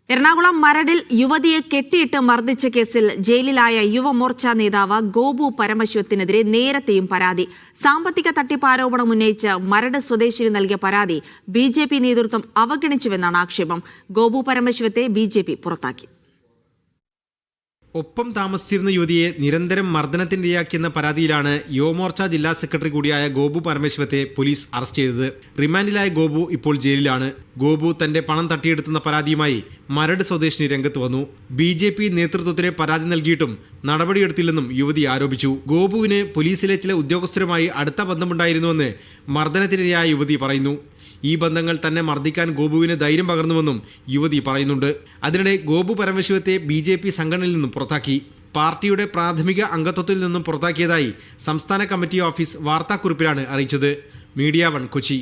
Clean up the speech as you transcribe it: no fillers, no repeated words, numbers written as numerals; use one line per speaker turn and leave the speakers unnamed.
എറണാകുളം മരടിൽ യുവതിയെ കെട്ടിയിട്ട് മർദ്ദിച്ച കേസിൽ ജയിലിലായ യുവമോർച്ച നേതാവ് ഗോപു പരമശിവത്തിനെതിരെ നേരത്തെയും പരാതി. സാമ്പത്തിക തട്ടിപ്പ് ആരോപണം ഉന്നയിച്ച് മരട് സ്വദേശിനി നൽകിയ പരാതി ബിജെപി നേതൃത്വം അവഗണിച്ചുവെന്നാണ് ആക്ഷേപം. ഗോപു പരമശിവത്തെ ബിജെപി പുറത്താക്കി.
ഒപ്പം താമസിച്ചിരുന്ന യുവതിയെ നിരന്തരം മർദ്ദനത്തിനിരയാക്കിയെന്ന പരാതിയിലാണ് യുവമോർച്ച ജില്ലാ സെക്രട്ടറി കൂടിയായ ഗോപു പരമേശ്വരത്തെ പോലീസ് അറസ്റ്റ് ചെയ്തത്. റിമാൻഡിലായ ഗോപു ഇപ്പോൾ ജയിലിലാണ്. ഗോപു തന്റെ പണം തട്ടിയെടുത്തുന്ന പരാതിയുമായി മരട് സ്വദേശിനി രംഗത്ത് വന്നു. ബിജെപി നേതൃത്വത്തിന് പരാതി നൽകിയിട്ടും നടപടിയെടുത്തില്ലെന്നും യുവതി ആരോപിച്ചു. ഗോപുവിന് പോലീസിലെ ചില ഉദ്യോഗസ്ഥരുമായി അടുത്ത ബന്ധമുണ്ടായിരുന്നുവെന്ന് മർദ്ദനത്തിനിരയായ യുവതി പറയുന്നു. ഈ ബന്ധങ്ങൾ തന്നെ മർദ്ദിക്കാൻ ഗോപുവിന് ധൈര്യം പകർന്നുവെന്നും യുവതി പറയുന്നുണ്ട്. അതിനിടെ ഗോപു പരമശിവത്തെ ബിജെപി സംഘടനയിൽ നിന്നും പുറത്താക്കി. പാർട്ടിയുടെ പ്രാഥമിക അംഗത്വത്തിൽ നിന്നും പുറത്താക്കിയതായി സംസ്ഥാന കമ്മിറ്റി ഓഫീസ് വാർത്താക്കുറിപ്പിലാണ് അറിയിച്ചത്. മീഡിയ 1 കൊച്ചി.